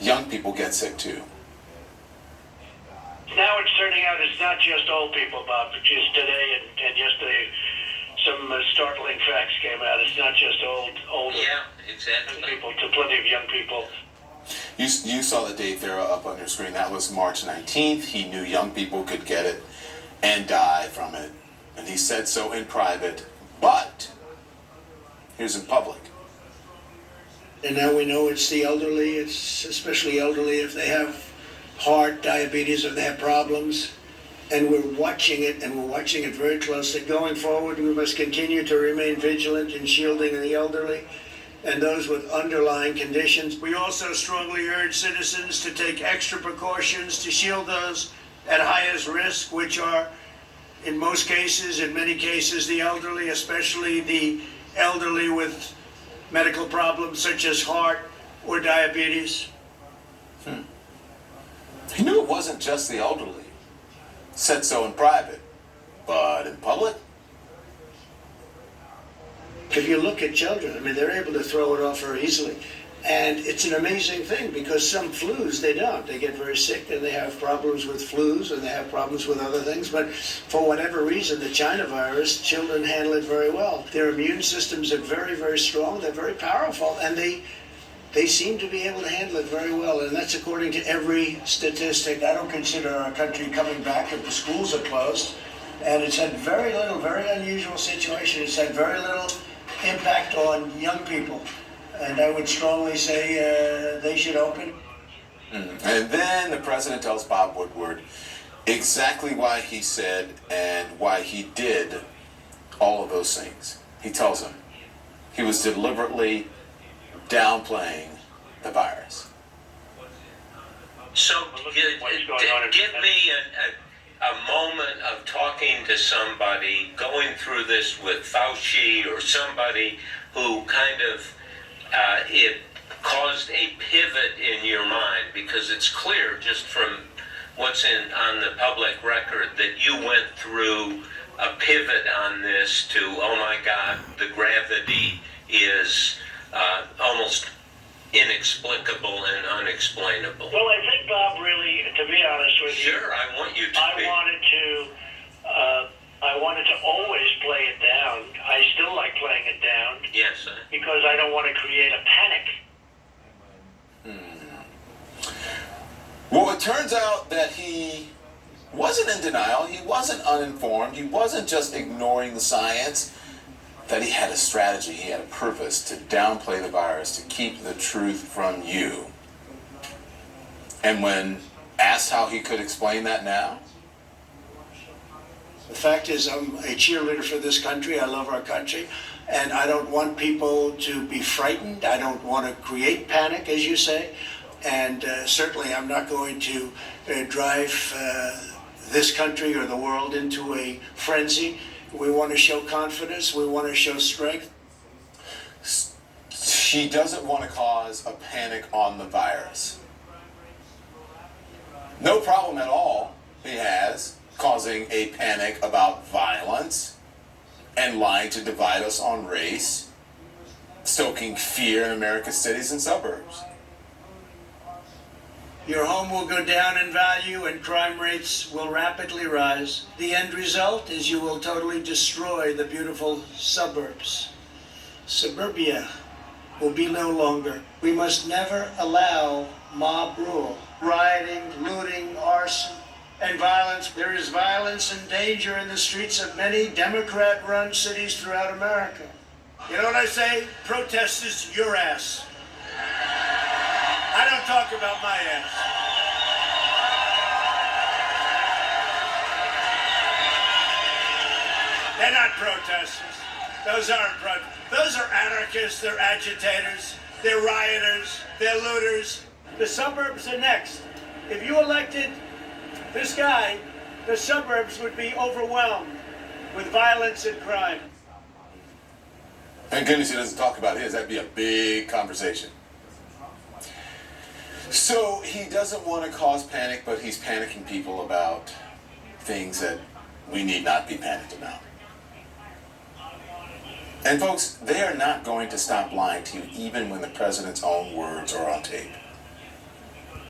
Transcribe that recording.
young people get sick too. Now it's turning out it's not just old people, Bob. Just today and yesterday, some startling facts came out. It's not just older exactly. people, to plenty of young people. You saw the date there up on your screen. That was March 19th. He knew young people could get it and die from it. And he said so in private, but here's in public. And now we know it's the elderly. It's especially elderly if they have heart, diabetes, if they have problems. And we're watching it, and we're watching it very closely. Going forward, we must continue to remain vigilant in shielding the elderly and those with underlying conditions. We also strongly urge citizens to take extra precautions to shield those at highest risk, which are, in most cases, in many cases, the elderly, especially the elderly with medical problems such as heart or diabetes. He knew it wasn't just the elderly. Said so in private, but in public? If you look at children, I mean, they're able to throw it off very easily. And it's an amazing thing because some flus, they don't. They get very sick and they have problems with flus and they have problems with other things. But for whatever reason, the China virus, children handle it very well. Their immune systems are very, very strong. They're very powerful. And they seem to be able to handle it very well. And that's according to every statistic. I don't consider our country coming back if the schools are closed. And it's had very little, very unusual situation. It's had very little impact on young people. And I would strongly say they should open. And then the president tells Bob Woodward exactly why he said and why he did all of those things. He tells him he was deliberately downplaying the virus. So give me a moment of talking to somebody, going through this with Fauci or somebody who kind of it caused a pivot in your mind, because it's clear just from what's on the public record that you went through a pivot on this to, oh my God, the gravity is almost inexplicable and unexplainable. Well, I think, Bob, really, to be honest with you, Sure, I want you to be. I wanted to always play it down. I still like playing it down. Yes. Because I don't want to create a panic. Well, it turns out that he wasn't in denial. He wasn't uninformed. He wasn't just ignoring the science. That he had a strategy. He had a purpose to downplay the virus, to keep the truth from you. And when asked how he could explain that now, The fact is, I'm a cheerleader for this country. I love our country. And I don't want people to be frightened. I don't want to create panic, as you say. And certainly I'm not going to drive this country or the world into a frenzy. We want to show confidence. We want to show strength. he doesn't want to cause a panic on the virus. No problem at all he has causing a panic about violence and lying to divide us on race, stoking fear in America's cities and suburbs. Your home will go down in value and crime rates will rapidly rise. The end result is you will totally destroy the beautiful suburbs. Suburbia will be no longer. We must never allow mob rule, rioting, looting, arson, and violence. There is violence and danger in the streets of many Democrat-run cities throughout America. You know what I say? Protest is your ass. I don't talk about my ass. They're not protesters. Those are anarchists, they're agitators, they're rioters, they're looters. The suburbs are next. If you elected this guy, the suburbs would be overwhelmed with violence and crime. Thank goodness he doesn't talk about his. That'd be a big conversation. So he doesn't want to cause panic, but he's panicking people about things that we need not be panicked about. And folks, they are not going to stop lying to you even when the president's own words are on tape.